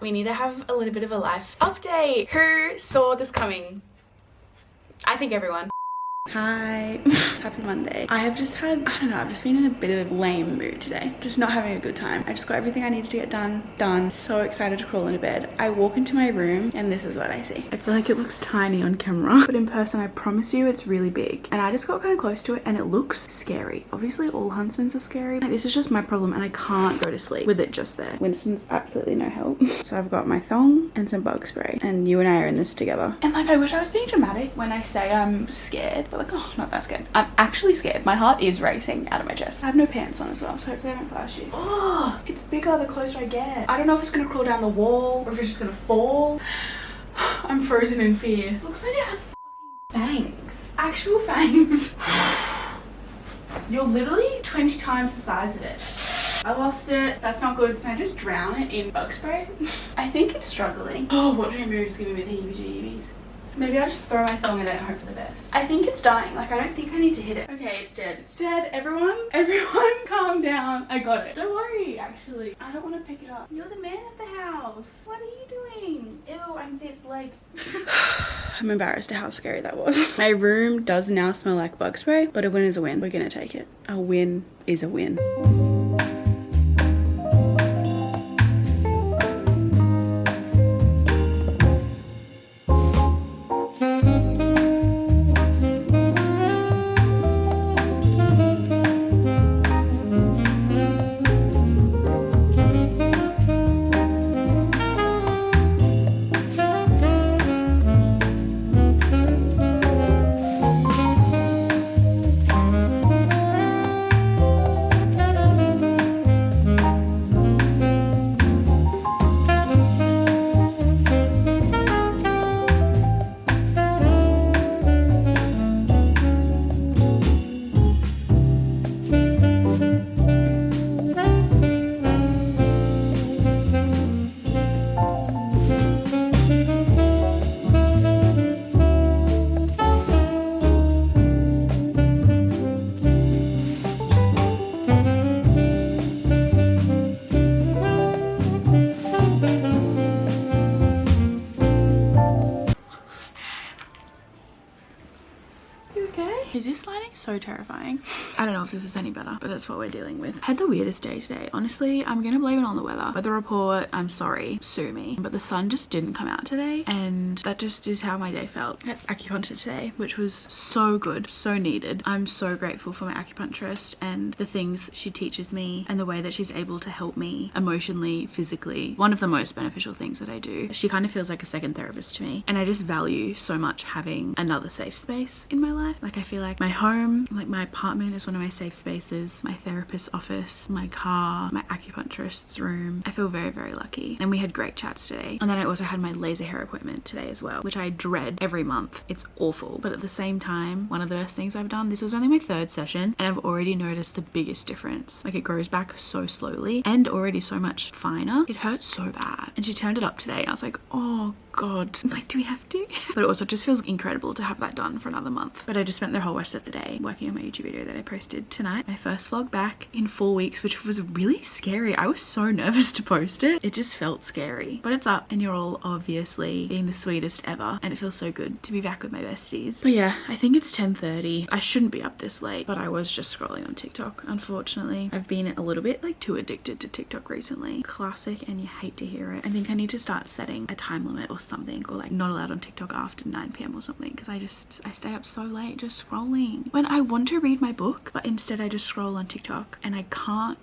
We need to have a little bit of a life update. Who saw this coming? I think everyone. Hi, happy Monday. I have just had, I don't know, I've just been in a bit of a lame mood today. Just not having a good time. I just got everything I needed to get done. So excited to crawl into bed. I walk into my room and this is what I see. I feel like it looks tiny on camera, but in person I promise you it's really big. And I just got kind of close to it and it looks scary. Obviously all huntsmans are scary. Like, this is just my problem and I can't go to sleep with it just there. Winston's absolutely no help. So I've got my thong and some bug spray and you and I are in this together. And like, I wish I was being dramatic when I say I'm scared, but like, oh, not that scared. I'm actually scared. My heart is racing out of my chest. I have no pants on as well, so hopefully I don't flash you. Oh, it's bigger the closer I get. I don't know if it's gonna crawl down the wall or if it's just gonna fall. I'm frozen in fear. Looks like it has fangs. Actual fangs. You're literally 20 times the size of it. I lost it. That's not good. Can I just drown it in bug spray? I think it's struggling. Oh, watching moves giving me the heebie-jeebies. Maybe I'll just throw my thong at it and hope for the best. I think it's dying. Like, I don't think I need to hit it. Okay, it's dead. It's dead. Everyone calm down. I got it. Don't worry, actually. I don't want to pick it up. You're the man of the house. What are you doing? Ew, I can see its leg. I'm embarrassed at how scary that was. My room does now smell like bug spray, but a win is a win. We're gonna take it. A win is a win. Is this lighting so terrifying? I don't know if this is any better, but that's what we're dealing with. I had the weirdest day today. Honestly, I'm gonna blame it on the weather. Weather report, I'm sorry, sue me. But the sun just didn't come out today, and that just is how my day felt. I had acupuncture today, which was so good, so needed. I'm so grateful for my acupuncturist and the things she teaches me and the way that she's able to help me emotionally, physically. One of the most beneficial things that I do. She kind of feels like a second therapist to me, and I just value so much having another safe space in my life. Like, I feel like my home, like my apartment is one of my safe spaces, my therapist's office, my car, my acupuncturist's room. I feel very, very lucky. And we had great chats today. And then I also had my laser hair appointment today as well, which I dread every month. It's awful. But at the same time, one of the best things I've done, this was only my third session, and I've already noticed the biggest difference. Like, it grows back so slowly and already so much finer. It hurts so bad. And she turned it up today and I was like, oh God, like, do we have to? But it also just feels incredible to have that done for another month. But I just spent the whole rest of the day working on my YouTube video that I posted tonight. My first vlog back in 4 weeks, which was really scary. I was so nervous to post it. It just felt scary. But it's up and you're all obviously being the sweetest ever. And it feels so good to be back with my besties. But yeah, I think it's 10:30. I shouldn't be up this late, but I was just scrolling on TikTok, unfortunately. I've been a little bit like too addicted to TikTok recently. Classic, and you hate to hear it. I think I need to start setting a time limit or something, or like not allowed on TikTok after 9 p.m. or something, because I stay up so late just scrolling when I want to read my book, but instead I just scroll on TikTok and I can't.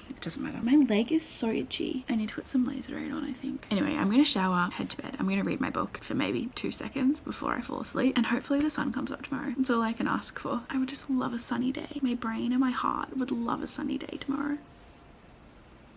It doesn't matter. My leg is so itchy. I need to put some laser aid on, I think. Anyway, I'm gonna shower, head to bed. I'm gonna read my book for maybe 2 seconds before I fall asleep, and hopefully the sun comes up tomorrow. That's all I can ask for. I would just love a sunny day. My brain and my heart would love a sunny day tomorrow.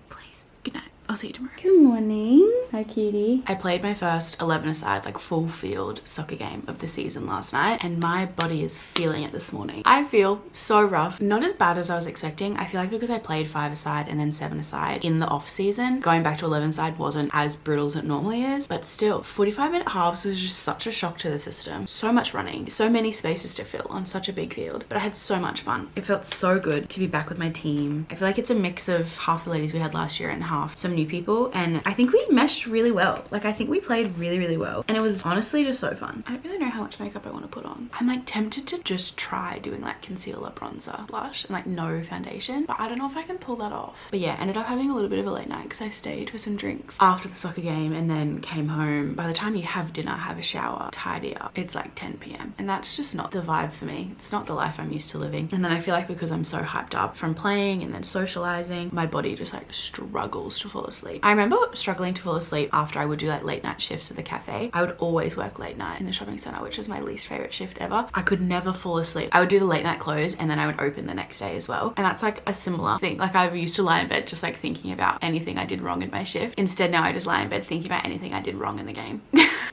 Please. Good night. I'll see you tomorrow. Good morning. Hi, cutie. I played my first 11-a-side, like full field soccer game of the season last night, and my body is feeling it this morning. I feel so rough. Not as bad as I was expecting. I feel like because I played 5-a-side and then 7-a-side in the off season, going back to 11-a-side wasn't as brutal as it normally is, but still 45-minute halves was just such a shock to the system. So much running, so many spaces to fill on such a big field, but I had so much fun. It felt so good to be back with my team. I feel like it's a mix of half the ladies we had last year and half some new people, and I think we meshed really well. Like, I think we played really well, and it was honestly just so fun. I don't really know how much makeup I want to put on. I'm like tempted to just try doing like concealer, bronzer, blush, and like no foundation, but I don't know if I can pull that off. But yeah, ended up having a little bit of a late night because I stayed for some drinks after the soccer game and then came home. By the time you have dinner, have a shower, tidy up, it's like 10 p.m. and that's just not the vibe for me. It's not the life I'm used to living. And then I feel like because I'm so hyped up from playing and then socializing, my body just like struggles to fall asleep. I remember struggling to fall asleep after I would do like late night shifts at the cafe. I would always work late night in the shopping center, which was my least favorite shift ever. I could never fall asleep. I would do the late night close and then I would open the next day as well. And that's like a similar thing. Like, I used to lie in bed just like thinking about anything I did wrong in my shift. Instead, now I just lie in bed thinking about anything I did wrong in the game.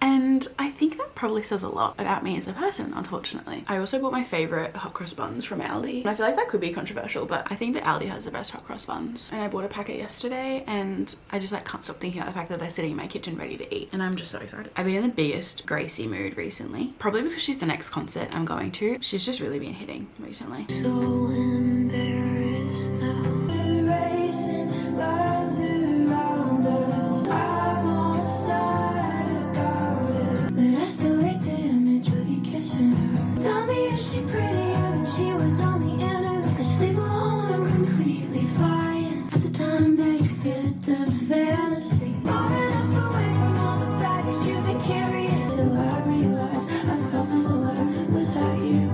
And I think that probably says a lot about me as a person, unfortunately. I also bought my favorite hot cross buns from Aldi. And I feel like that could be controversial, but I think that Aldi has the best hot cross buns. And I bought a packet yesterday and I just like can't stop thinking about the fact that they're sitting in my kitchen ready to eat. And I'm just so excited. I've been in the biggest Gracie mood recently. Probably because she's the next concert I'm going to. She's just really been hitting recently. So embarrassed now. Erasing lines around us. I'm not sad about it, but I still hate the image of you kissing her. Tell me, is she prettier than she was on the internet? 'Cause sleep alone, I'm completely fine. At the time they fit the fantasy. Far enough away from all the baggage you've been carrying. Till I realized I felt fuller without you.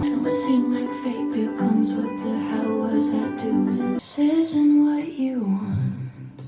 And what seemed like fate becomes what the hell was I doing? This isn't what you want,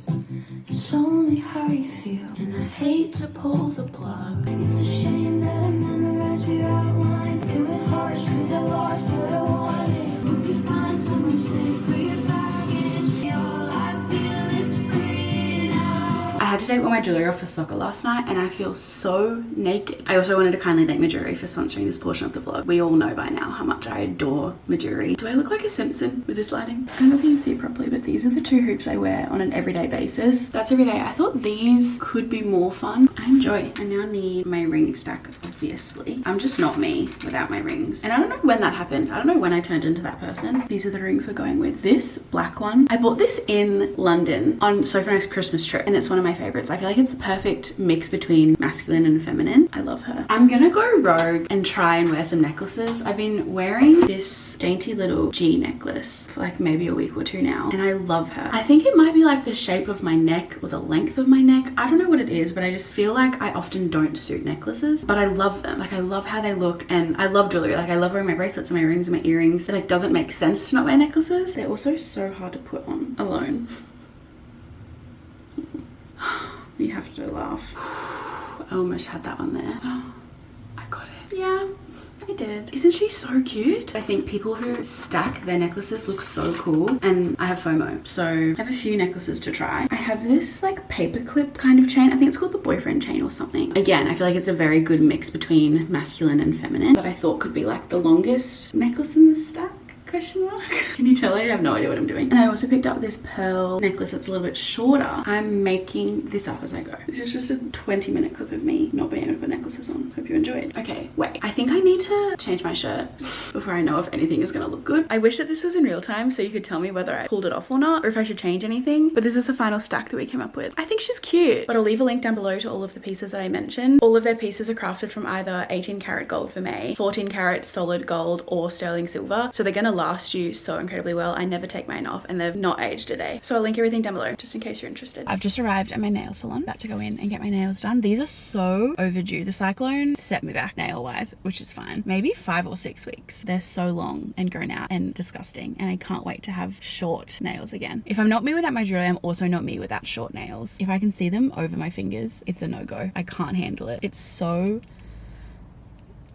it's only how you feel. And I hate to pull the plug. It's a shame that I memorized your outline. It was harsh cause I lost what I wanted. Hope you find somewhere safe for your baggage. All I feel is free now. I had to take all my jewelry off for soccer last night and I feel so naked. I also wanted to kindly thank Majuri for sponsoring this portion of the vlog. We all know by now how much I adore Majuri. Do I look like a Simpson with this lighting? I don't know if you can see it properly, but these are the two hoops I wear on an everyday basis. That's every day. I thought these could be more fun. I enjoy. I now need my ring stack, obviously. I'm just not me without my rings. And I don't know when that happened. I don't know when I turned into that person. These are the rings we're going with. This black one, I bought this in London on Sophie and I's Christmas trip and it's one of my favorites. I feel like it's the perfect mix between masculine and feminine. I love her. I'm gonna go rogue and try and wear some necklaces. I've been wearing this dainty little G necklace for like maybe a week or two now and I love her. I think it might be like the shape of my neck or the length of my neck. I don't know what it is, but I just feel like I often don't suit necklaces, but I love them. Like, I love how they look and I love jewelry. Like, I love wearing my bracelets and my rings and my earrings. It like doesn't make sense to not wear necklaces. They're also so hard to put on alone. You have to laugh. I almost had that on there. I got it. Yeah, I did. Isn't she so cute? I think people who stack their necklaces look so cool and I have FOMO. So I have a few necklaces to try. I have this like paperclip kind of chain. I think it's called the boyfriend chain or something. Again, I feel like it's a very good mix between masculine and feminine that I thought could be like the longest necklace in the stack. Question mark. Can you tell I have no idea what I'm doing? And I also picked up this pearl necklace that's a little bit shorter. I'm making this up as I go. This is just a 20-minute clip of me not being able to put necklaces on. Hope you enjoyed. Okay, wait. I think I need to change my shirt before I know if anything is gonna look good. I wish that this was in real time so you could tell me whether I pulled it off or not, or if I should change anything. But this is the final stack that we came up with. I think she's cute. But I'll leave a link down below to all of the pieces that I mentioned. All of their pieces are crafted from either 18 karat gold vermeil, 14 karat solid gold, or sterling silver. So they're gonna last you so incredibly well. I never take mine off and they've not aged a day. So I'll link everything down below just in case you're interested. I've just arrived at my nail salon, about to go in and get my nails done. These are so overdue. The cyclone set me back nail wise, which is fine. Maybe 5 or 6 weeks. They're so long and grown out and disgusting and I can't wait to have short nails again. If I'm not me without my jewelry, I'm also not me without short nails. If I can see them over my fingers, it's a no-go. I can't handle it. It's so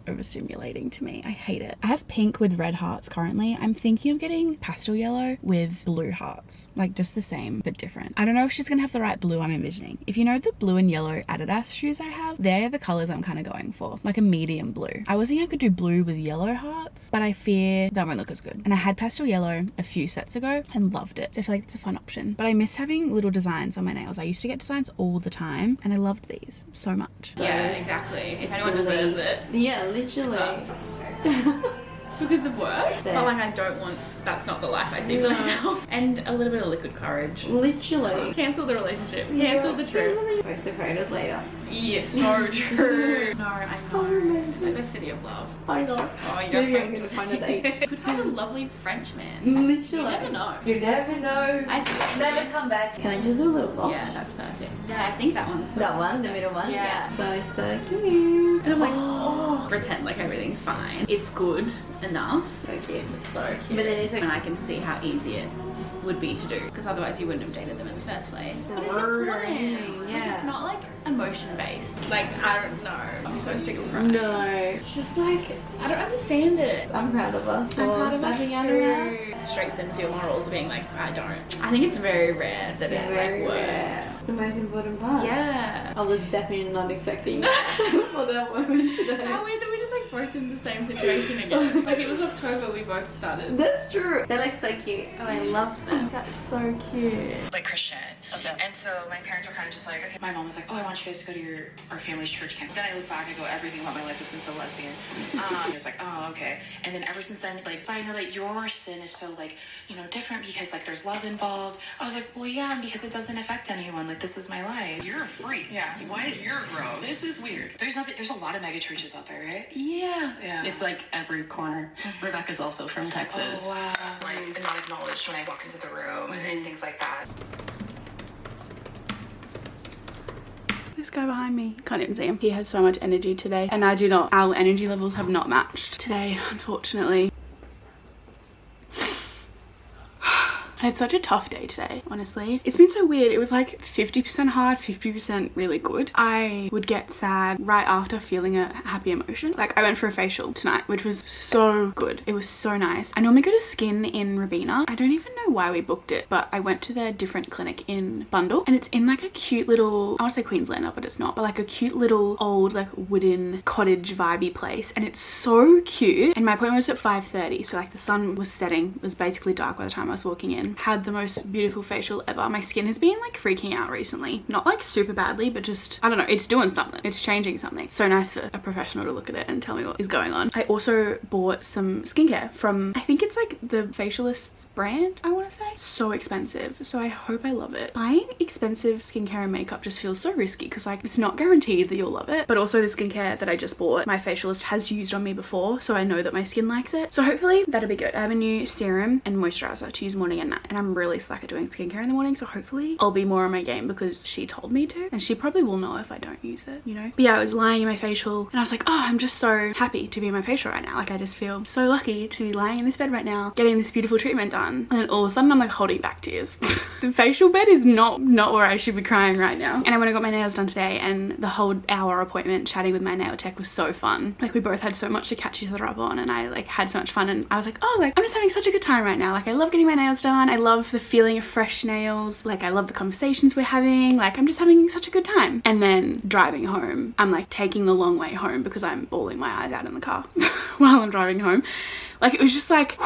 overstimulating to me. I hate it. I have pink with red hearts currently. I'm thinking of getting pastel yellow with blue hearts. Like just the same, but different. I don't know if she's gonna have the right blue I'm envisioning. If you know the blue and yellow Adidas shoes I have, they're the colors I'm kind of going for. Like a medium blue. I was thinking I could do blue with yellow hearts, but I fear that won't look as good. And I had pastel yellow a few sets ago and loved it. So I feel like it's a fun option. But I missed having little designs on my nails. I used to get designs all the time and I loved these so much. Yeah, exactly. If anyone deserves it. Yeah, literally. Because of work. But like I don't want, that's not the life I see for myself. And a little bit of liquid courage. Literally. Cancel the relationship. Cancel the trip. Post the photos later. Yes, so true. No, I know. It's like the city of love. I know. Oh, you Maybe I'm gonna find a date. Could find a lovely Frenchman. Literally. You never know. You never know. I see. Never come back. Can I just do a little vlog? Yeah, that's perfect. Yeah, I think that one's That one, the middle one? Yeah. So cute. And I'm like, oh, pretend like everything's fine. It's good enough. So cute. It's so cute. But then it's like, and I can see how easy it would be to do, because otherwise you wouldn't have dated them in the first place. But it's Word or important. anything, Like, yeah. it's not like emotion based. Like, I don't know. I'm so sick of crying. no. It's just like, I don't understand it. I'm proud of us. I'm proud of us stepping out of that. too. Strengthens your morals of being like, I don't. I think it's very rare that it Very like rare. works. It's the most important part. Yeah. I was definitely not expecting for that moment today. How weird that we just like both in the same situation again. Like it was October, we both started. That's true. They're like so cute. Oh, I love them. That's so cute. like Christian. Okay. And so my parents were kind of just like, okay. My mom was like, oh, I want you guys to go to our family's church camp. Then I look back, I go, everything about my life has been so lesbian. It was like, oh, okay. And then ever since then, like, but I know that your sin is so like, you know, different because like there's love involved. I was like, well, yeah, because it doesn't affect anyone. Like this is my life. You're a freak. Yeah. Why? You're gross. This is weird. There's nothing. There's a lot of mega churches out there, right? Yeah. Yeah. It's like every corner. Rebecca's also from Texas. Oh wow. Like not acknowledged when I walk into the room and things like that. This guy behind me, can't even see him. He has so much energy today and I do not. Our energy levels have not matched today, unfortunately. I had such a tough day today, honestly. It's been so weird. It was like 50% hard, 50% really good. I would get sad right after feeling a happy emotion. Like I went for a facial tonight, which was so good. It was so nice. I normally go to Skin in Rabina. I don't even know why we booked it, but I went to their different clinic in Bundle and it's in like a cute little, I want to say Queenslander, but it's not, but like a cute little old like wooden cottage vibey place. And it's so cute. And my appointment was at 5:30. So like the sun was setting. It was basically dark by the time I was walking in. Had the most beautiful facial ever. My skin has been like freaking out recently. Not like super badly, but just, I don't know, it's doing something. It's changing something. So nice for a professional to look at it and tell me what is going on. I also bought some skincare from, I think it's like the Facialist's brand, I want to say. So expensive. So I hope I love it. Buying expensive skincare and makeup just feels so risky because like it's not guaranteed that you'll love it. But also the skincare that I just bought, my facialist has used on me before. So I know that my skin likes it. So hopefully that'll be good. I have a new serum and moisturizer to use morning and night. And I'm really slack at doing skincare in the morning, so hopefully I'll be more on my game because she told me to, and she probably will know if I don't use it, you know. But yeah, I was lying in my facial and I was like, oh, I'm just so happy to be in my facial right now. Like I just feel so lucky to be lying in this bed right now getting this beautiful treatment done. And then all of a sudden I'm like holding back tears. The facial bed is not where I should be crying right now. And I went and got my nails done today and the whole hour appointment chatting with my nail tech was so fun. Like we both had so much to catch each other up on and I like had so much fun and I was like, oh, like I'm just having such a good time right now. Like I love getting my nails done. I love the feeling of fresh nails. Like I love the conversations we're having. Like I'm just having such a good time. And then driving home, I'm like taking the long way home because I'm bawling my eyes out in the car while I'm driving home. Like it was just like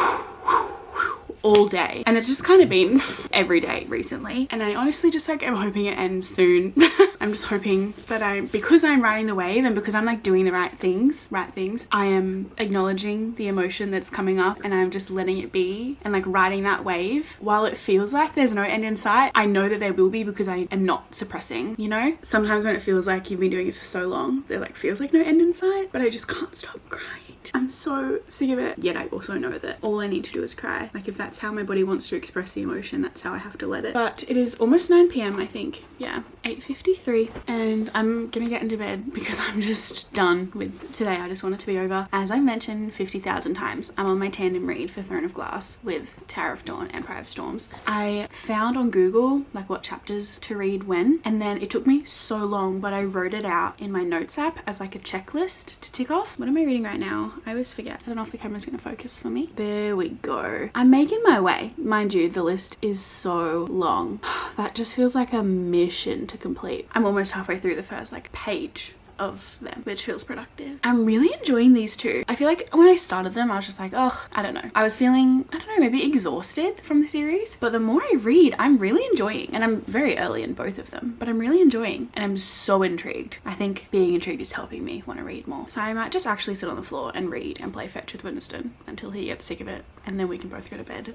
all day, and it's just kind of been every day recently, and I honestly just like I'm hoping it ends soon. I'm just hoping that because I'm riding the wave and because I'm like doing the right things, I am acknowledging the emotion that's coming up and I'm just letting it be and like riding that wave. While it feels like there's no end in sight, I know that there will be because I am not suppressing, you know. Sometimes when it feels like you've been doing it for so long, there like feels like no end in sight, but I just can't stop crying. hate. I'm so sick of it. Yet I also know that all I need to do is cry. Like if that's how my body wants to express the emotion, that's how I have to let it. But it is almost 9 p.m. I think. Yeah, 8:53, and I'm gonna get into bed because I'm just done with today. I just want it to be over. As I mentioned 50,000 times, I'm on my tandem read for Throne of Glass with Tower of Dawn, Empire of Storms. I found on Google like what chapters to read when, and then it took me so long, but I wrote it out in my notes app as like a checklist to tick off. What am I reading right now? I always forget. I don't know if the camera's gonna focus for me. There we go. I'm making my way. Mind you, the list is so long. That just feels like a mission to complete. I'm almost halfway through the first like page of them, which feels productive. I'm really enjoying these two. I feel like when I started them, I was just like, oh, I don't know. I was feeling, I don't know, maybe exhausted from the series. But the more I read, I'm really enjoying. And I'm very early in both of them, but I'm really enjoying. And I'm so intrigued. I think being intrigued is helping me want to read more. So I might just actually sit on the floor and read and play fetch with Winston until he gets sick of it. And then we can both go to bed.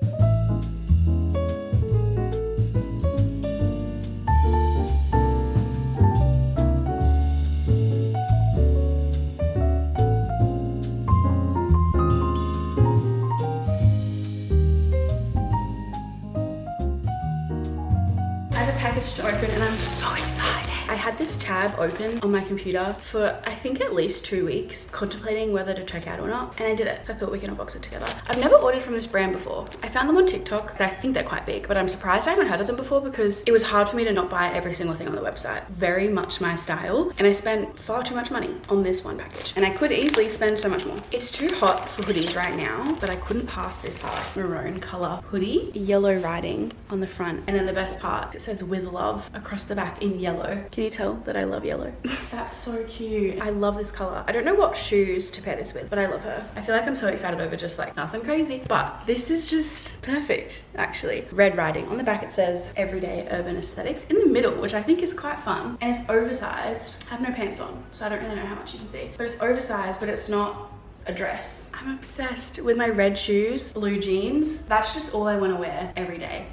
To open, and I'm so excited. I had this tab open on my computer for I think at least 2 weeks, contemplating whether to check out or not, and I did it. I thought we can unbox it together. I've never ordered from this brand before. I found them on TikTok. I think they're quite big, but I'm surprised I haven't heard of them before because it was hard for me to not buy every single thing on the website. Very much my style, and I spent far too much money on this one package, and I could easily spend so much more. It's too hot for hoodies right now, but I couldn't pass this maroon color hoodie, yellow writing on the front, and then the best part, it says with love across the back in yellow. Can you tell that I love yellow? That's so cute. I love this color. I don't know what shoes to pair this with, but I love her. I feel like I'm so excited over just like nothing crazy, but this is just perfect actually. Red writing. On the back it says everyday urban aesthetics in the middle, which I think is quite fun, and it's oversized. I have no pants on, so I don't really know how much you can see, but it's oversized, but it's not a dress. I'm obsessed with my red shoes, blue jeans. That's just all I want to wear every day.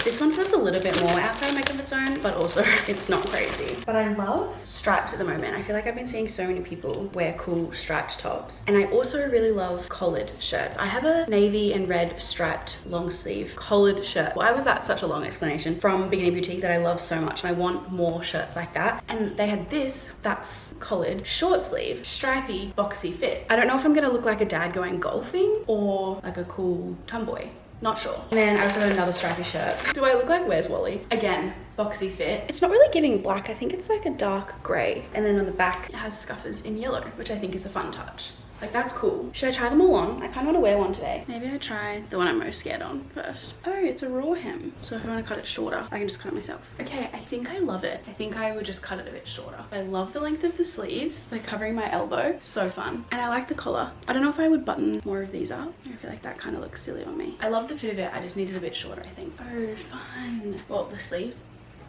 This one feels a little bit more outside my comfort zone, but also it's not crazy. But I love stripes at the moment. I feel like I've been seeing so many people wear cool striped tops. And I also really love collared shirts. I have a navy and red striped long sleeve collared shirt. Why was that such a long explanation? From Beginning Boutique that I love so much. And I want more shirts like that. And they had this, that's collared, short sleeve, stripy, boxy fit. I don't know if I'm gonna look like a dad going golfing or like a cool tomboy. Not sure. And then I also got another stripy shirt. Do I look like Where's Wally? Again, boxy fit. It's not really giving black. I think it's like a dark gray. And then on the back, it has scuffers in yellow, which I think is a fun touch. Like, that's cool. Should I try them all on? I kind of want to wear one today. Maybe I try the one I'm most scared on first. Oh, it's a raw hem. So if I want to cut it shorter, I can just cut it myself. Okay, I think I love it. I think I would just cut it a bit shorter. I love the length of the sleeves, like covering my elbow. So fun. And I like the collar. I don't know if I would button more of these up. I feel like that kind of looks silly on me. I love the fit of it. I just need it a bit shorter, I think. Oh, fun. Well, the sleeves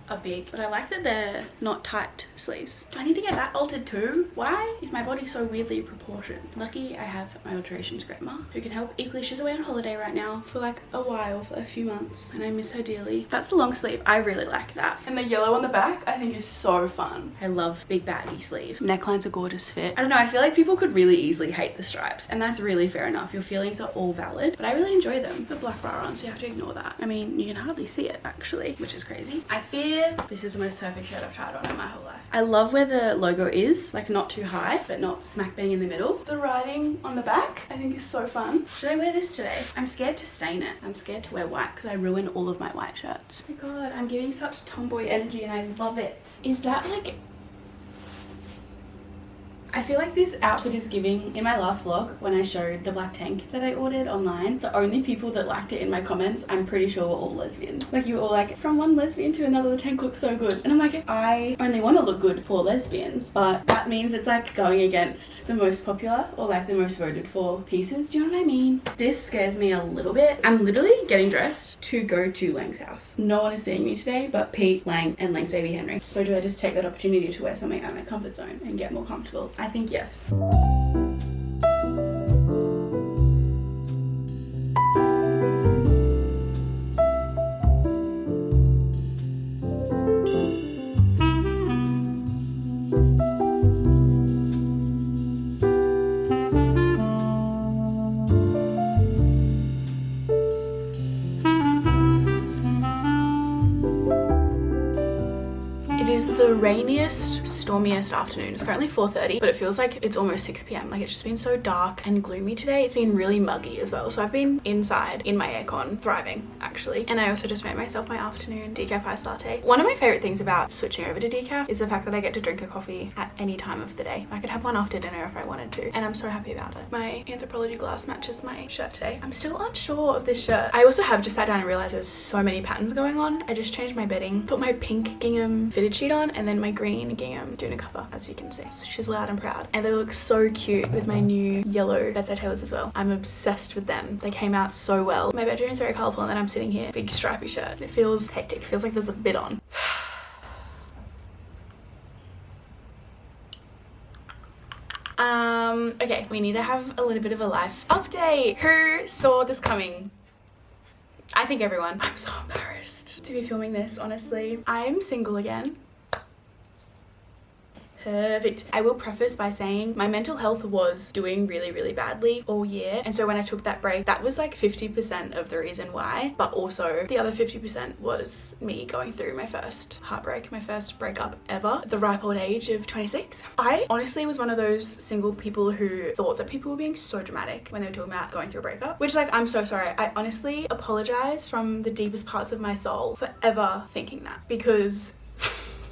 are big, but I like that they're not tight sleeves. Do I need to get that altered too? Why is my body so weirdly proportioned? Lucky I have my alterations grandma who can help. Equally, she's away on holiday right now for like a while, for a few months, and I miss her dearly. That's the long sleeve. I really like that. And the yellow on the back I think is so fun. I love big baggy sleeve. Neckline's a gorgeous fit. I don't know, I feel like people could really easily hate the stripes, and that's really fair enough. Your feelings are all valid, but I really enjoy them. The black bra on, so you have to ignore that. I mean, you can hardly see it actually, which is crazy. I fear this is the most perfect shirt I've tried on in my whole life. I love where the logo is, like not too high, but not smack bang in the middle. The writing on the back I think is so fun. Should I wear this today? I'm scared to stain it. I'm scared to wear white because I ruin all of my white shirts. Oh my god, I'm giving such tomboy energy and I love it. Is that like... I feel like this outfit is giving, in my last vlog when I showed the black tank that I ordered online, the only people that liked it in my comments, I'm pretty sure were all lesbians. Like, you were all like, from one lesbian to another, the tank looks so good. And I'm like, I only want to look good for lesbians, but that means it's like going against the most popular or like the most voted for pieces. Do you know what I mean? This scares me a little bit. I'm literally getting dressed to go to Lang's house. No one is seeing me today but Pete, Lang, and Lang's baby Henry. So do I just take that opportunity to wear something out of my comfort zone and get more comfortable? I think yes. is the rainiest, stormiest afternoon. It's currently 4:30, but it feels like it's almost 6 p.m. Like it's just been so dark and gloomy today. It's been really muggy as well. So I've been inside in my aircon, thriving actually. And I also just made myself my afternoon decaf iced latte. One of my favorite things about switching over to decaf is the fact that I get to drink a coffee at any time of the day. I could have one after dinner if I wanted to, and I'm so happy about it. My Anthropology glass matches my shirt today. I'm still unsure of this shirt. I also have just sat down and realized there's so many patterns going on. I just changed my bedding, put my pink gingham fitted sheet on, and then my green gingham doona cover, as you can see. So she's loud and proud, and they look so cute with my new yellow bedside tables as well. I'm obsessed with them. They came out so well. My bedroom is very colourful, and then I'm sitting here, big stripy shirt. It feels hectic. It feels like there's a bit on. Okay, we need to have a little bit of a life update. Who saw this coming? I think everyone. I'm so embarrassed to be filming this, honestly. I'm single again. Perfect. I will preface by saying my mental health was doing really, really badly all year. And so when I took that break, that was like 50% of the reason why. But also the other 50% was me going through my first heartbreak, my first breakup ever at the ripe old age of 26. I honestly was one of those single people who thought that people were being so dramatic when they were talking about going through a breakup, which like, I'm so sorry. I honestly apologize from the deepest parts of my soul for ever thinking that, because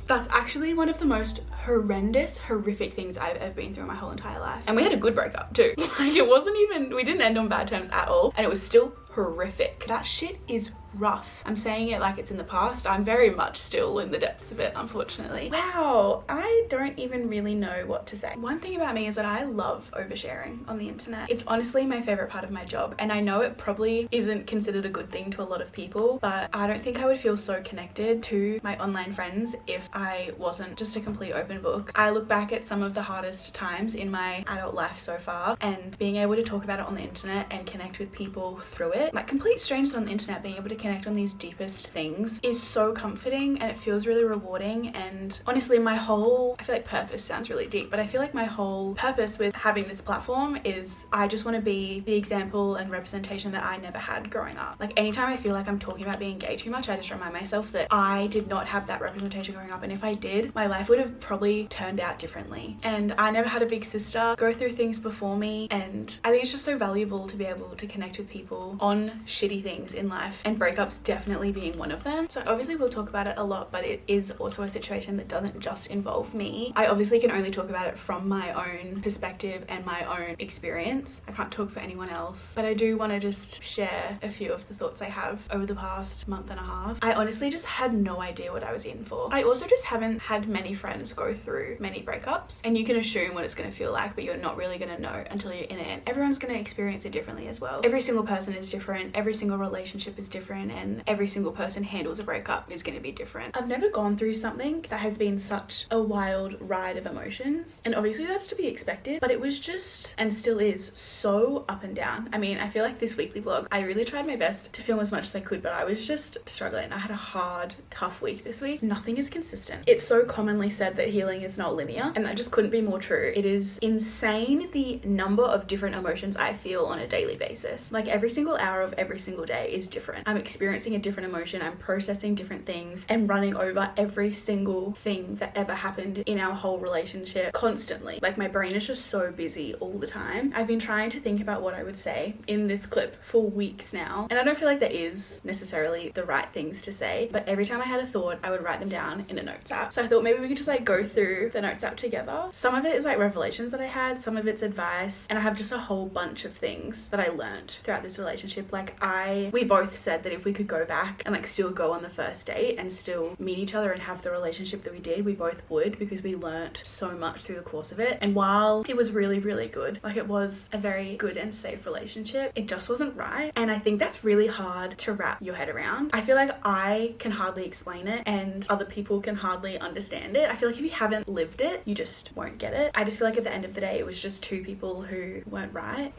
that's actually one of the most horrendous, horrific things I've ever been through in my whole entire life. And we had a good breakup too. Like it wasn't even, we didn't end on bad terms at all. And it was still horrific. That shit is rough. I'm saying it like it's in the past. I'm very much still in the depths of it, unfortunately. Wow, I don't even really know what to say. One thing about me is that I love oversharing on the internet. It's honestly my favorite part of my job, and I know it probably isn't considered a good thing to a lot of people, but I don't think I would feel so connected to my online friends if I wasn't just a complete open book. I look back at some of the hardest times in my adult life so far, and being able to talk about it on the internet and connect with people through it, like complete strangers on the internet, being able to connect on these deepest things is so comforting, and it feels really rewarding. And honestly, my whole, I feel like purpose sounds really deep, but I feel like my whole purpose with having this platform is I just want to be the example and representation that I never had growing up. Like anytime I feel like I'm talking about being gay too much, I just remind myself that I did not have that representation growing up, and if I did, my life would have probably turned out differently. And I never had a big sister go through things before me, and I think it's just so valuable to be able to connect with people on shitty things in life, and breakups definitely being one of them. So obviously we'll talk about it a lot, but it is also a situation that doesn't just involve me. I obviously can only talk about it from my own perspective and my own experience. I can't talk for anyone else, but I do want to just share a few of the thoughts I have over the past month and a half. I honestly just had no idea what I was in for. I also just haven't had many friends go through many breakups, and you can assume what it's going to feel like, but you're not really going to know until you're in it, and everyone's going to experience it differently as well. Every single person is different, every single relationship is different, and every single person handles a breakup is going to be different. I've never gone through something that has been such a wild ride of emotions, and obviously that's to be expected, but it was just, and still is, so up and down. I mean, I feel like this weekly vlog, I really tried my best to film as much as I could, but I was just struggling. I had a hard, tough week this week. Nothing is consistent. It's so commonly said that healing is not linear, and that just couldn't be more true. It is insane the number of different emotions I feel on a daily basis. Like every single hour of every single day is different. I'm experiencing a different emotion, I'm processing different things, and running over every single thing that ever happened in our whole relationship constantly. Like my brain is just so busy all the time. I've been trying to think about what I would say in this clip for weeks now, and I don't feel like there is necessarily the right things to say, but every time I had a thought, I would write them down in a notes app. So I thought maybe we could just like go through the notes app together. Some of it is like revelations that I had, some of it's advice, and I have just a whole bunch of things that I learned throughout this relationship. Like we both said that if we could go back and like still go on the first date and still meet each other and have the relationship that we did, we both would, because we learnt so much through the course of it. And while it was really, really good, like it was a very good and safe relationship, it just wasn't right. And I think that's really hard to wrap your head around. I feel like I can hardly explain it, and other people can hardly understand it. I feel like if you haven't lived it, you just won't get it. I just feel like at the end of the day, it was just two people who weren't right.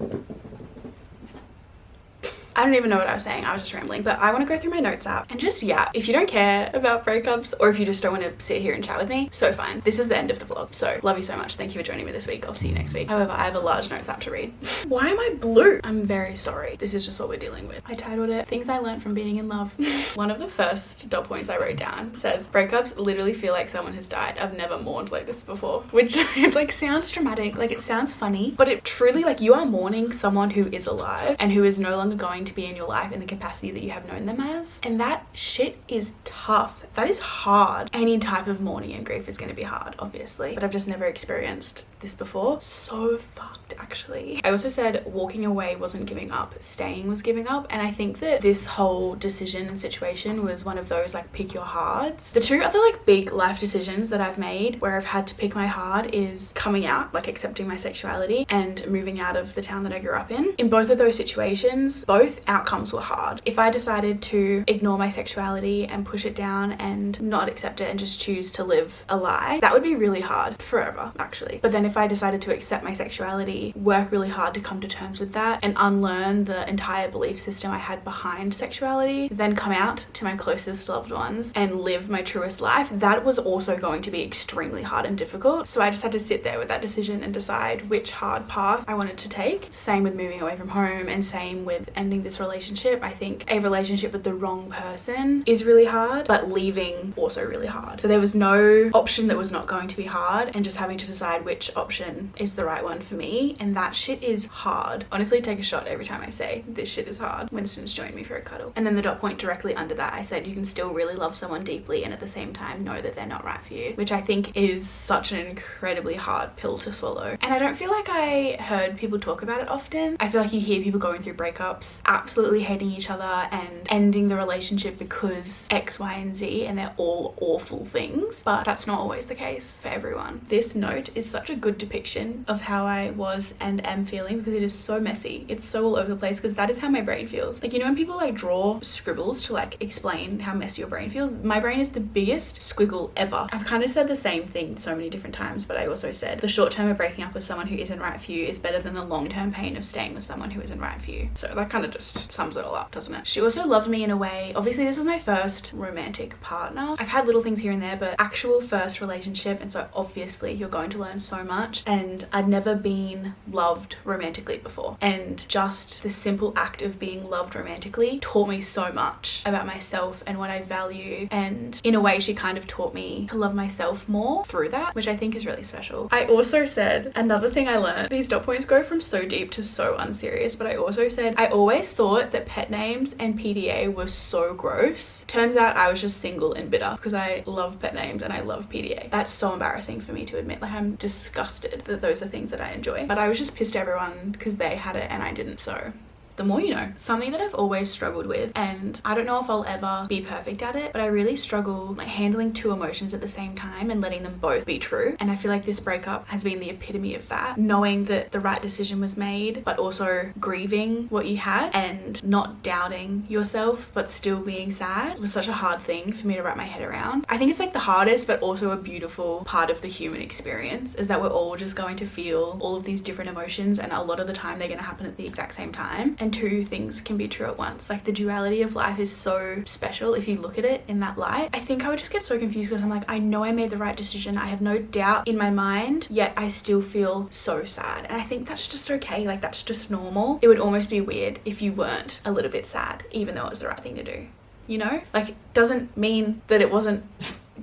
I don't even know what I was saying. I was just rambling, but I want to go through my notes app and just, yeah, if you don't care about breakups or if you just don't want to sit here and chat with me, so fine. This is the end of the vlog. So love you so much. Thank you for joining me this week. I'll see you next week. However, I have a large notes app to read. Why am I blue? I'm very sorry. This is just what we're dealing with. I titled it Things I Learned from Being in Love. One of the first dot points I wrote down says, breakups literally feel like someone has died. I've never mourned like this before, which like sounds dramatic, like it sounds funny, but it truly, like, you are mourning someone who is alive and who is no longer going to be in your life in the capacity that you have known them as. And that shit is tough. That is hard. Any type of mourning and grief is going to be hard, obviously, but I've just never experienced this before. So fucked, actually. I also said walking away wasn't giving up, staying was giving up. And I think that this whole decision and situation was one of those, like, pick your hards. The two other, like, big life decisions that I've made where I've had to pick my hard is coming out, like accepting my sexuality, and moving out of the town that I grew up in. In both of those situations, both outcomes were hard. If I decided to ignore my sexuality and push it down and not accept it and just choose to live a lie, that would be really hard forever, actually. But then if I decided to accept my sexuality, work really hard to come to terms with that and unlearn the entire belief system I had behind sexuality, then come out to my closest loved ones and live my truest life, that was also going to be extremely hard and difficult. So I just had to sit there with that decision and decide which hard path I wanted to take. Same with moving away from home, and same with ending this relationship. I think a relationship with the wrong person is really hard, but leaving also really hard. So there was no option that was not going to be hard, and just having to decide which option is the right one for me. And that shit is hard. Honestly, take a shot every time I say this shit is hard. Winston's joined me for a cuddle. And then the dot point directly under that, I said you can still really love someone deeply and at the same time know that they're not right for you, which I think is such an incredibly hard pill to swallow. And I don't feel like I heard people talk about it often. I feel like you hear people going through breakups, absolutely hating each other and ending the relationship because X, Y, and Z, and they're all awful things, but that's not always the case for everyone. This note is such a good depiction of how I was and am feeling, because it is so messy. It's so all over the place, because that is how my brain feels. Like, you know when people like draw scribbles to like explain how messy your brain feels? My brain is the biggest squiggle ever. I've kind of said the same thing so many different times, but I also said the short term of breaking up with someone who isn't right for you is better than the long term pain of staying with someone who isn't right for you. So that kind of just sums it all up, doesn't it? She also loved me in a way. Obviously this was my first romantic partner. I've had little things here and there, but actual first relationship, and so obviously you're going to learn so much. And I'd never been loved romantically before, and just the simple act of being loved romantically taught me so much about myself and what I value. And in a way she kind of taught me to love myself more through that, which I think is really special. I also said another thing I learned, these dot points go from so deep to so unserious, but I also said I always thought that pet names and PDA were so gross. Turns out I was just single and bitter, because I love pet names and I love PDA. That's so embarrassing for me to admit. Like, I'm disgusted that those are things that I enjoy, but I was just pissed at everyone because they had it and I didn't. So the more you know. Something that I've always struggled with, and I don't know if I'll ever be perfect at it, but I really struggle like handling two emotions at the same time and letting them both be true. And I feel like this breakup has been the epitome of that. Knowing that the right decision was made, but also grieving what you had and not doubting yourself, but still being sad, was such a hard thing for me to wrap my head around. I think it's like the hardest, but also a beautiful part of the human experience, is that we're all just going to feel all of these different emotions, and a lot of the time they're going to happen at the exact same time. And two things can be true at once. Like, the duality of life is so special if you look at it in that light. I think I would just get so confused because I'm like, I know I made the right decision. I have no doubt in my mind, yet I still feel so sad. And I think that's just okay. Like, that's just normal. It would almost be weird if you weren't a little bit sad, even though it was the right thing to do. You know? Like, it doesn't mean that it wasn't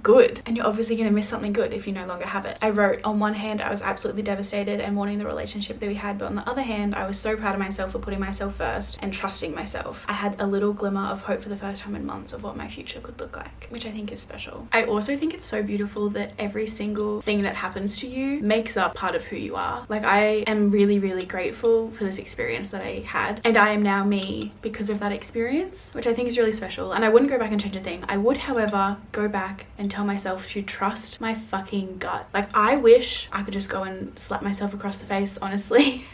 good, and you're obviously going to miss something good if you no longer have it. I wrote, on one hand I was absolutely devastated and mourning the relationship that we had, but on the other hand I was so proud of myself for putting myself first and trusting myself. I had a little glimmer of hope for the first time in months of what my future could look like, which I think is special. I also think it's so beautiful that every single thing that happens to you makes up part of who you are. Like, I am really, really grateful for this experience that I had, and I am now me because of that experience, which I think is really special. And I wouldn't go back and change a thing. I would, however, go back and tell myself to trust my fucking gut. Like, I wish I could just go and slap myself across the face, honestly.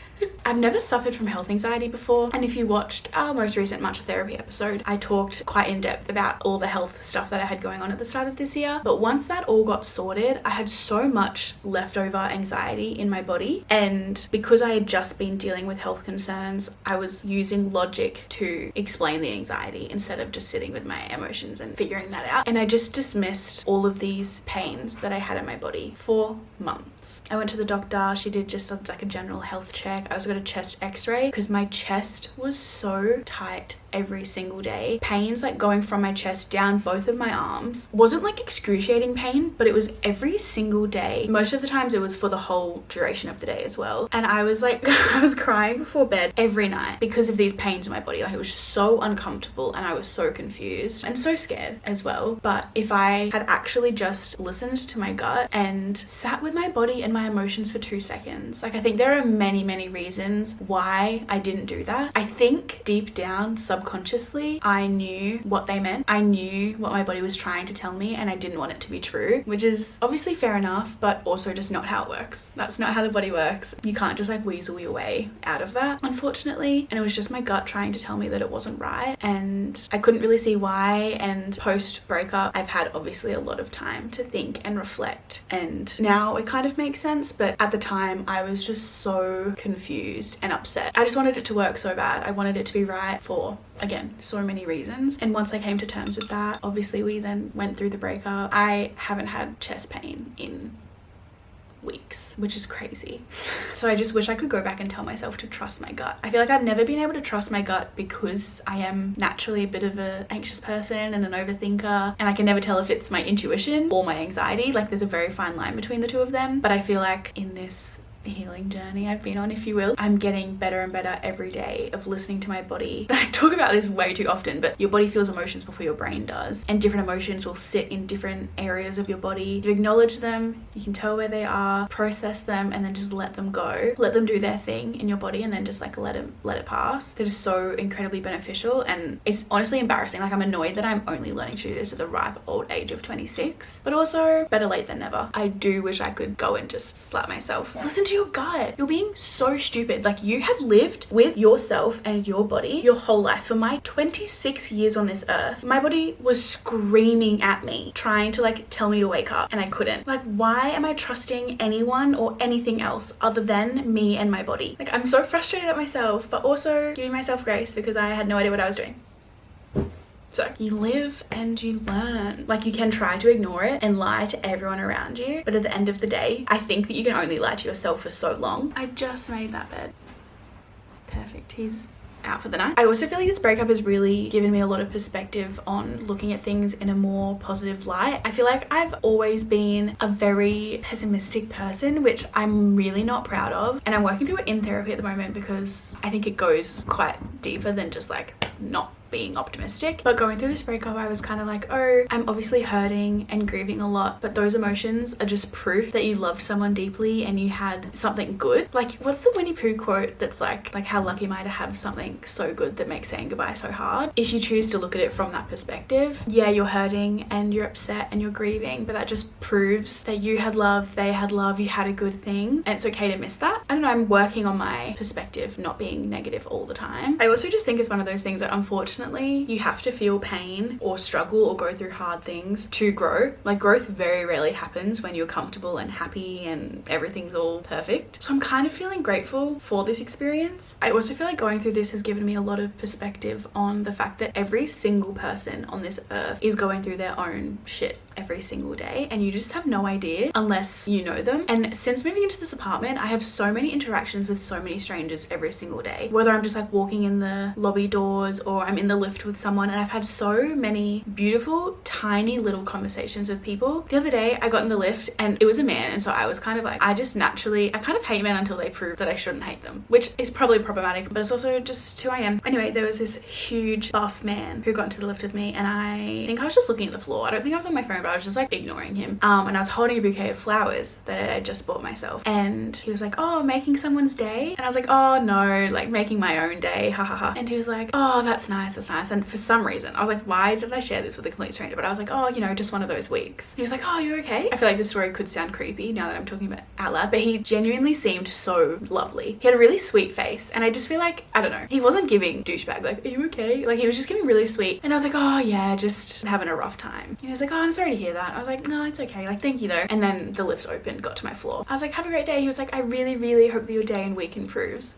I've never suffered from health anxiety before, and if you watched our most recent Matcha Therapy episode, I talked quite in depth about all the health stuff that I had going on at the start of this year. But once that all got sorted, I had so much leftover anxiety in my body, and because I had just been dealing with health concerns, I was using logic to explain the anxiety instead of just sitting with my emotions and figuring that out. And I just dismissed all of these pains that I had in my body for months. I went to the doctor. She did just like a general health check. I also got a chest x-ray because my chest was so tight every single day. Pains like going from my chest down both of my arms. Wasn't like excruciating pain, but it was every single day. Most of the times it was for the whole duration of the day as well. And I was like, I was crying before bed every night because of these pains in my body. Like, it was so uncomfortable and I was so confused and so scared as well. But if I had actually just listened to my gut and sat with my body and my emotions for 2 seconds, like, I think there are many, many reasons why I didn't do that. I think deep down, subconsciously, I knew what they meant. I knew what my body was trying to tell me, and I didn't want it to be true, which is obviously fair enough, but also just not how it works. That's not how the body works. You can't just like weasel your way out of that, unfortunately. And it was just my gut trying to tell me that it wasn't right, and I couldn't really see why. And post breakup, I've had obviously a lot of time to think and reflect, and now it kind of makes sense, but at the time I was just so confused and upset. I just wanted it to work so bad. I wanted it to be right for, again, so many reasons. And once I came to terms with that, obviously we then went through the breakup. I haven't had chest pain in weeks, which is crazy. So I just wish I could go back and tell myself to trust my gut. I feel like I've never been able to trust my gut because I am naturally a bit of an anxious person and an overthinker, and I can never tell if it's my intuition or my anxiety. Like, there's a very fine line between the two of them. But I feel like in this healing journey I've been on, if you will, I'm getting better and better every day of listening to my body. I talk about this way too often, but your body feels emotions before your brain does, and different emotions will sit in different areas of your body. You acknowledge them, you can tell where they are, process them, and then just let them go. Let them do their thing in your body, and then just like let it pass. That is so incredibly beneficial, and it's honestly embarrassing. Like, I'm annoyed that I'm only learning to do this at the ripe old age of 26, but also better late than never. I do wish I could go and just slap myself. Listen to your gut. You're being so stupid. Like, you have lived with yourself and your body your whole life. For my 26 years on this earth, my body was screaming at me, trying to like tell me to wake up, and I couldn't. Like, why am I trusting anyone or anything else other than me and my body? Like, I'm so frustrated at myself, but also giving myself grace because I had no idea what I was doing. So you live and you learn. Like, you can try to ignore it and lie to everyone around you, but at the end of the day, I think that you can only lie to yourself for so long. I just made that bed. Perfect. He's out for the night. I also feel like this breakup has really given me a lot of perspective on looking at things in a more positive light. I feel like I've always been a very pessimistic person, which I'm really not proud of, and I'm working through it in therapy at the moment because I think it goes quite deeper than just like not being optimistic. But going through this breakup, I was kind of like, oh, I'm obviously hurting and grieving a lot, but those emotions are just proof that you loved someone deeply and you had something good. Like, what's the Winnie Pooh quote that's like how lucky am I to have something so good that makes saying goodbye so hard? If you choose to look at it from that perspective, yeah, you're hurting and you're upset and you're grieving, but that just proves that you had love, they had love, you had a good thing, and it's okay to miss that. I don't know, I'm working on my perspective not being negative all the time. I also just think it's one of those things that unfortunately you have to feel pain or struggle or go through hard things to grow. Like, growth very rarely happens when you're comfortable and happy and everything's all perfect. So I'm kind of feeling grateful for this experience. I also feel like going through this has given me a lot of perspective on the fact that every single person on this earth is going through their own shit every single day, and you just have no idea unless you know them. And since moving into this apartment, I have so many interactions with so many strangers every single day, whether I'm just like walking in the lobby doors or I'm in the lift with someone, and I've had so many beautiful tiny little conversations with people. The other day I got in the lift and it was a man, and so I was kind of like, I kind of hate men until they prove that I shouldn't hate them, which is probably problematic, but it's also just who I am. Anyway, there was this huge buff man who got into the lift with me, and I think I was just looking at the floor. I don't think I was on my phone, but I was just like ignoring him, and I was holding a bouquet of flowers that I just bought myself, and he was like, oh, making someone's day? And I was like, oh no, like making my own day, ha ha ha. And he was like, oh, that's nice, that's nice. And for some reason, I was like, why did I share this with a complete stranger? But I was like, oh, you know, just one of those weeks. He was like, oh, you're okay? I feel like this story could sound creepy now that I'm talking about it out loud, but he genuinely seemed so lovely. He had a really sweet face, and I just feel like, I don't know, he wasn't giving douchebag, like, are you okay? Like, he was just giving really sweet. And I was like, oh yeah, just having a rough time. And he was like, oh, I'm sorry to hear that. I was like, no, it's okay. Like, thank you though. And then the lift opened, got to my floor. I was like, have a great day. He was like, I really, really hope that your day and week improves.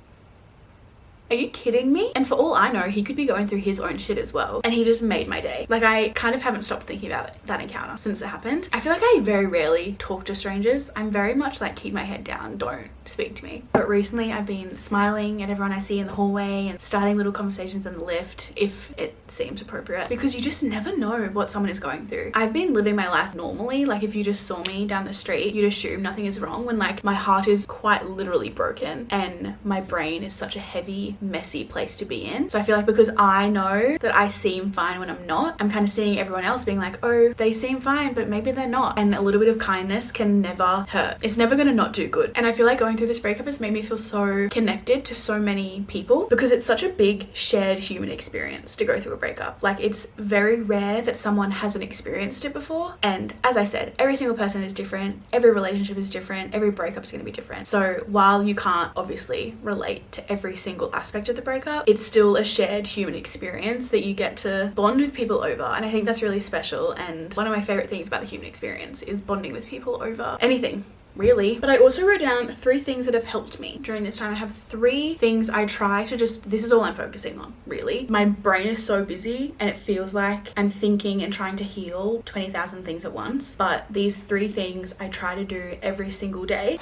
Are you kidding me? And for all I know, he could be going through his own shit as well. And he just made my day. Like, I kind of haven't stopped thinking about that encounter since it happened. I feel like I very rarely talk to strangers. I'm very much like, keep my head down, don't speak to me. But recently I've been smiling at everyone I see in the hallway and starting little conversations in the lift if it seems appropriate, because you just never know what someone is going through. I've been living my life normally. Like, if you just saw me down the street, you'd assume nothing is wrong, when like my heart is quite literally broken and my brain is such a heavy, messy place to be in. So I feel like because I know that I seem fine when I'm not, I'm kind of seeing everyone else being like, oh, they seem fine, but maybe they're not. And a little bit of kindness can never hurt. It's never gonna not do good. And I feel like going through this breakup has made me feel so connected to so many people, because it's such a big shared human experience to go through a breakup. Like, it's very rare that someone hasn't experienced it before. And as I said, every single person is different. Every relationship is different. Every breakup is gonna be different. So while you can't obviously relate to every single aspect of the breakup, it's still a shared human experience that you get to bond with people over. And I think that's really special. And one of my favorite things about the human experience is bonding with people over anything, really. But I also wrote down 3 things that have helped me during this time. I have 3 things I try to just, this is all I'm focusing on, really. My brain is so busy and it feels like I'm thinking and trying to heal 20,000 things at once. But these 3 things I try to do every single day.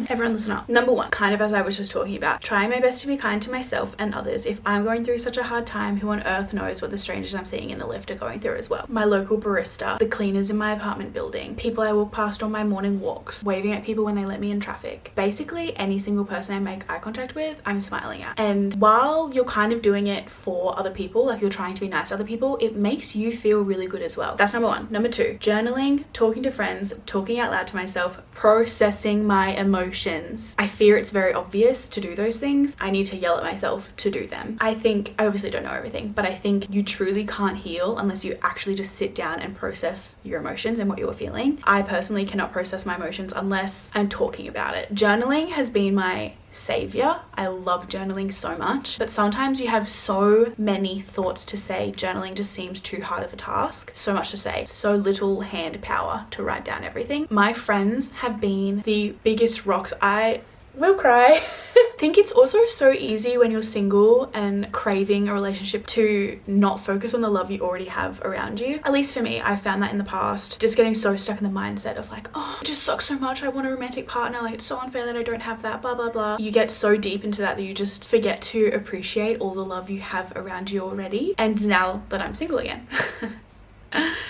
Everyone listen up. Number 1, kind of as I was just talking about, trying my best to be kind to myself and others. If I'm going through such a hard time, who on earth knows what the strangers I'm seeing in the lift are going through as well. My local barista, the cleaners in my apartment building, people I walk past on my morning walks, waving at people when they let me in traffic. Basically, any single person I make eye contact with, I'm smiling at. And while you're kind of doing it for other people, like you're trying to be nice to other people, it makes you feel really good as well. That's number 1. Number 2, journaling, talking to friends, talking out loud to myself, processing my emotions. I fear it's very obvious to do those things. I need to yell at myself to do them. I think, I obviously don't know everything, but I think you truly can't heal unless you actually just sit down and process your emotions and what you're feeling. I personally cannot process my emotions unless I'm talking about it. Journaling has been my savior. I love journaling so much, but sometimes you have so many thoughts to say. Journaling just seems too hard of a task. So much to say, so little hand power to write down everything. My friends have been the biggest rocks. I will cry. I think it's also so easy when you're single and craving a relationship to not focus on the love you already have around you. At least for me, I've found that in the past, just getting so stuck in the mindset of like, oh, it just sucks so much, I want a romantic partner, like it's so unfair that I don't have that, blah blah blah. You get so deep into that you just forget to appreciate all the love you have around you already. And now that I'm single again,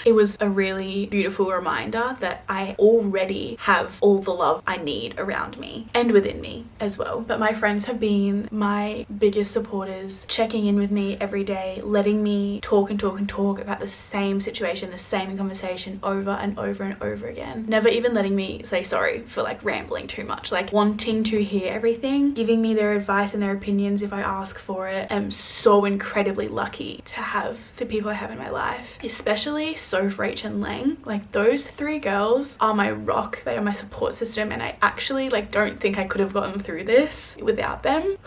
it was a really beautiful reminder that I already have all the love I need around me and within me as well. But my friends have been my biggest supporters, checking in with me every day, letting me talk and talk and talk about the same situation, the same conversation over and over and over again. Never even letting me say sorry for like rambling too much, like wanting to hear everything, giving me their advice and their opinions if I ask for it. I'm so incredibly lucky to have the people I have in my life, especially Soph, Rach and Lang. Like, those 3 girls are my rock. They are my support system, and I actually like don't think I could have gotten through this without them.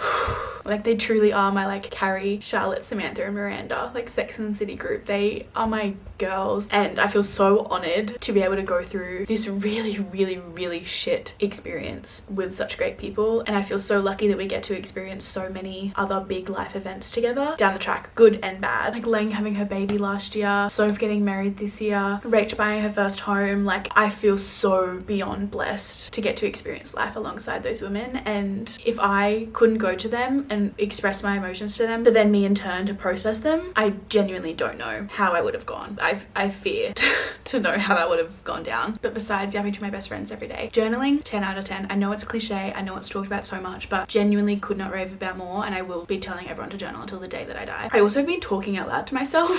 Like, they truly are my like Carrie, Charlotte, Samantha and Miranda, like Sex and the City group. They are my girls, and I feel so honored to be able to go through this really really really shit experience with such great people. And I feel so lucky that we get to experience so many other big life events together down the track, good and bad. Like Lang having her baby last year, Soph getting married this year, Rach buying her first home. Like, I feel so beyond blessed to get to experience life alongside those women. And if I couldn't go to them and express my emotions to them, but then me in turn to process them, I genuinely don't know how I would have gone. I fear to know how that would have gone down. But besides yapping to my best friends every day, journaling, 10 out of 10. I know it's a cliche, I know it's talked about so much, but genuinely could not rave about more, and I will be telling everyone to journal until the day that I die. I also have been talking out loud to myself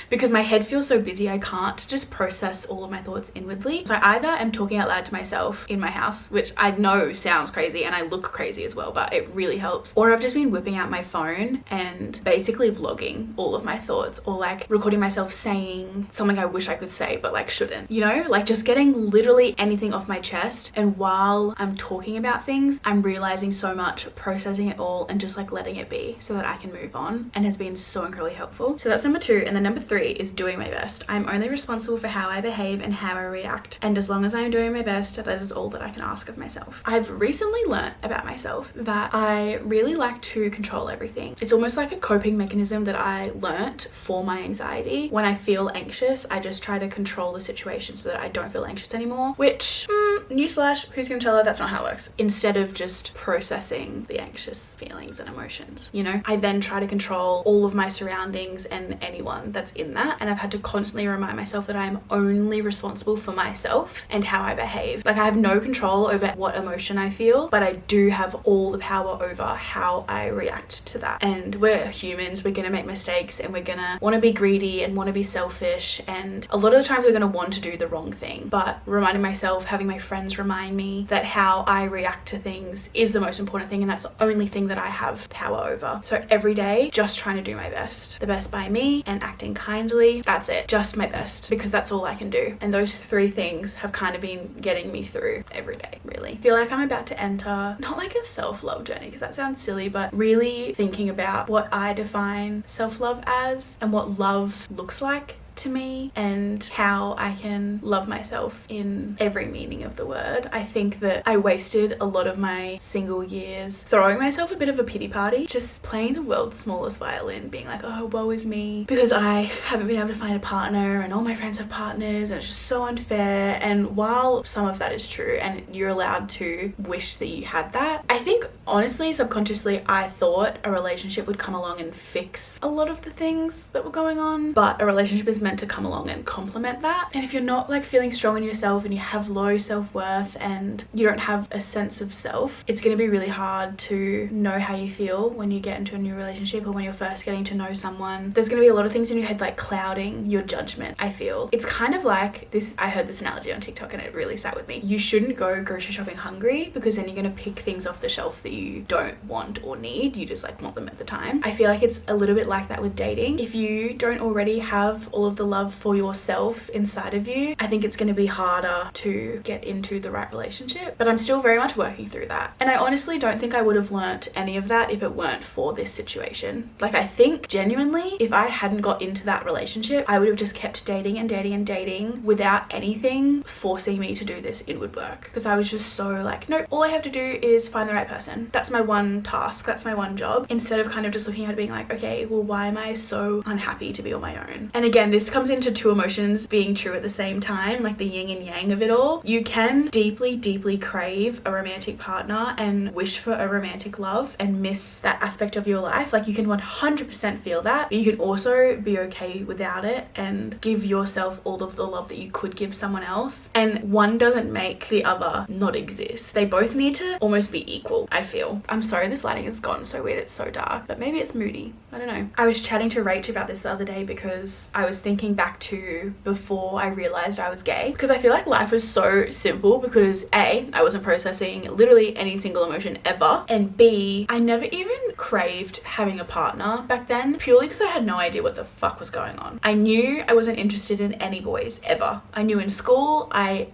because my head feels so busy I can't just process all of my thoughts inwardly. So I either am talking out loud to myself in my house, which I know sounds crazy and I look crazy as well, but it really helps, or or I've just been whipping out my phone and basically vlogging all of my thoughts, or like recording myself saying something I wish I could say but like shouldn't, you know, like just getting literally anything off my chest. And while I'm talking about things, I'm realizing so much, processing it all and just like letting it be so that I can move on, and has been so incredibly helpful. So that's number 2. And then number 3 is doing my best. I'm only responsible for how I behave and how I react, and as long as I'm doing my best, that is all that I can ask of myself. I've recently learnt about myself that I really like to control everything. It's almost like a coping mechanism that I learnt for my anxiety. When I feel anxious, I just try to control the situation so that I don't feel anxious anymore, which newsflash, who's gonna tell her that's not how it works? Instead of just processing the anxious feelings and emotions, you know, I then try to control all of my surroundings and anyone that's in that, and I've had to constantly remind myself that I am only responsible for myself and how I behave. Like, I have no control over what emotion I feel, but I do have all the power over how I react to that. And we're humans, we're gonna make mistakes, and we're gonna want to be greedy and want to be selfish, and a lot of the times we're gonna want to do the wrong thing. But reminding myself, having my friends remind me that how I react to things is the most important thing, and that's the only thing that I have power over. So every day, just trying to do my best. The best by me and acting kindly. That's it. Just my best, because that's all I can do. And those 3 things have kind of been getting me through every day, really. I feel like I'm about to enter, not like a self-love journey, because that sounds silly, but really thinking about what I define self-love as and what love looks like to me, and how I can love myself in every meaning of the word. I think that I wasted a lot of my single years throwing myself a bit of a pity party, just playing the world's smallest violin, being like, oh, woe is me, because I haven't been able to find a partner and all my friends have partners and it's just so unfair. And while some of that is true and you're allowed to wish that you had that, I think honestly, subconsciously, I thought a relationship would come along and fix a lot of the things that were going on, but a relationship is meant to come along and complement that. And if you're not like feeling strong in yourself and you have low self-worth and you don't have a sense of self, it's going to be really hard to know how you feel when you get into a new relationship or when you're first getting to know someone. There's going to be a lot of things in your head like clouding your judgment. I feel it's kind of like this, I heard this analogy on TikTok and it really sat with me. You shouldn't go grocery shopping hungry, because then you're going to pick things off the shelf that you don't want or need. You just like want them at the time. I feel like it's a little bit like that with dating. If you don't already have all of the love for yourself inside of you, I think it's going to be harder to get into the right relationship. But I'm still very much working through that. And I honestly don't think I would have learnt any of that if it weren't for this situation. Like, I think genuinely, if I hadn't got into that relationship, I would have just kept dating and dating and dating without anything forcing me to do this inward work. Because I was just so like, no, all I have to do is find the right person. That's my one task. That's my one job. Instead of kind of just looking at it being like, okay, well, why am I so unhappy to be on my own? And again, this comes into 2 emotions being true at the same time, like the yin and yang of it all. You can deeply, deeply crave a romantic partner and wish for a romantic love and miss that aspect of your life. Like, you can 100% feel that, but you can also be okay without it and give yourself all of the love that you could give someone else. And one doesn't make the other not exist. They both need to almost be equal, I feel. I'm sorry this lighting has gotten so weird, it's so dark, but maybe it's moody. I don't know. I was chatting to Rach about this the other day because I was thinking back to before I realized I was gay, because I feel like life was so simple because A, I wasn't processing literally any single emotion ever, and B, I never even craved having a partner back then, purely because I had no idea what the fuck was going on. I knew I wasn't interested in any boys ever. I knew in school,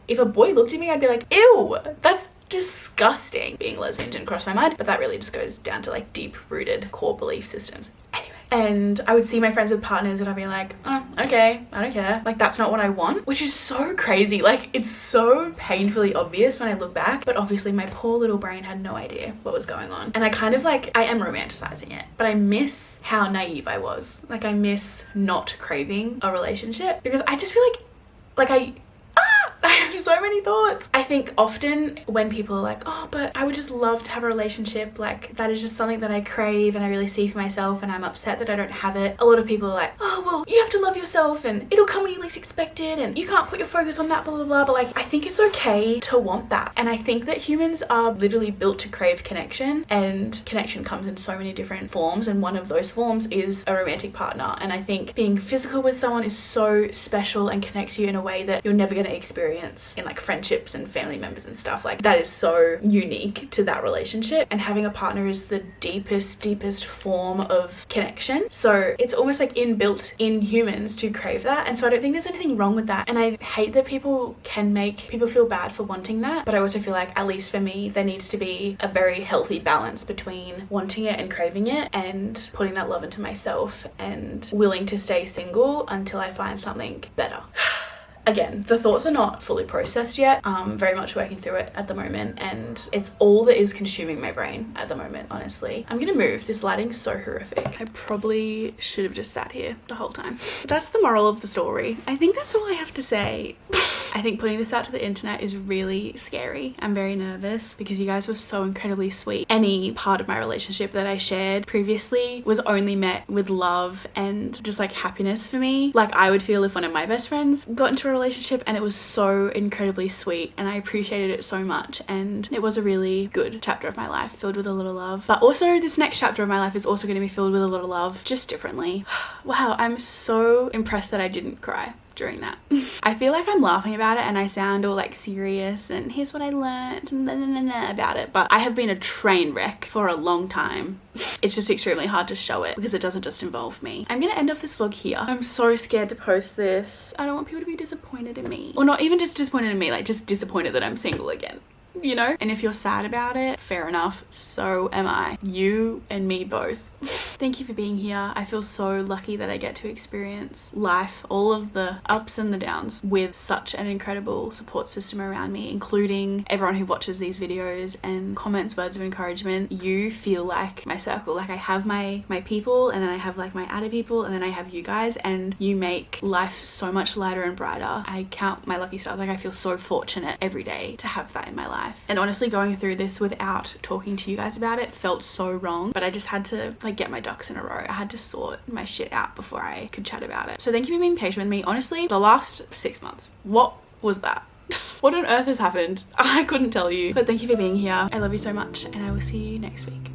if a boy looked at me, I'd be like, ew, that's disgusting. Being lesbian didn't cross my mind, but that really just goes down to like deep rooted core belief systems. Anyway, and I would see my friends with partners and I'd be like, oh, okay, I don't care. Like, that's not what I want, which is so crazy. Like, it's so painfully obvious when I look back, but obviously my poor little brain had no idea what was going on. And I kind of like, I am romanticizing it, but I miss how naive I was. Like, I miss not craving a relationship because I just feel like I have so many thoughts. I think often when people are like, oh, but I would just love to have a relationship, like that is just something that I crave and I really see for myself and I'm upset that I don't have it. A lot of people are like, oh, well, you have to love yourself and it'll come when you least expect it and you can't put your focus on that, blah, blah, blah. But like, I think it's okay to want that. And I think that humans are literally built to crave connection, and connection comes in so many different forms. And one of those forms is a romantic partner. And I think being physical with someone is so special and connects you in a way that you're never going to experience in like friendships and family members and stuff. Like that is so unique to that relationship, and having a partner is the deepest form of connection. So it's almost like inbuilt in humans to crave that, and so I don't think there's anything wrong with that. And I hate that people can make people feel bad for wanting that, but I also feel like, at least for me, there needs to be a very healthy balance between wanting it and craving it, and putting that love into myself, and willing to stay single until I find something better. Again, the thoughts are not fully processed yet. I'm very much working through it at the moment, and it's all that is consuming my brain at the moment, honestly. I'm gonna move. This lighting's so horrific. I probably should have just sat here the whole time. But that's the moral of the story. I think that's all I have to say. I think putting this out to the internet is really scary. I'm very nervous because you guys were so incredibly sweet. Any part of my relationship that I shared previously was only met with love and just like happiness for me. Like I would feel if one of my best friends got into a relationship, and it was so incredibly sweet, and I appreciated it so much, and it was a really good chapter of my life filled with a lot of love. But also this next chapter of my life is also going to be filled with a lot of love, just differently. Wow, I'm so impressed that I didn't cry during that. I feel like I'm laughing about it and I sound all like serious and here's what I learned and about it, but I have been a train wreck for a long time. It's just extremely hard to show it because it doesn't just involve me. I'm gonna end off this vlog here. I'm so scared to post this. I don't want people to be disappointed in me, or not even just disappointed in me, like just disappointed that I'm single again, you know? And if you're sad about it, fair enough, so am I. You and me both. Thank you for being here. I feel so lucky that I get to experience life, all of the ups and the downs, with such an incredible support system around me, including everyone who watches these videos and comments words of encouragement. You feel like my circle. Like I have my people, and then I have like my added people, and then I have you guys, and you make life so much lighter and brighter. I count my lucky stars. Like I feel so fortunate every day to have that in my life. And honestly, going through this without talking to you guys about it felt so wrong, but I just had to like get my ducks in a row. I had to sort my shit out before I could chat about it. So thank you for being patient with me. Honestly, the last 6 months, what was that? What on earth has happened? I couldn't tell you. But thank you for being here. I love you so much, and I will see you next week.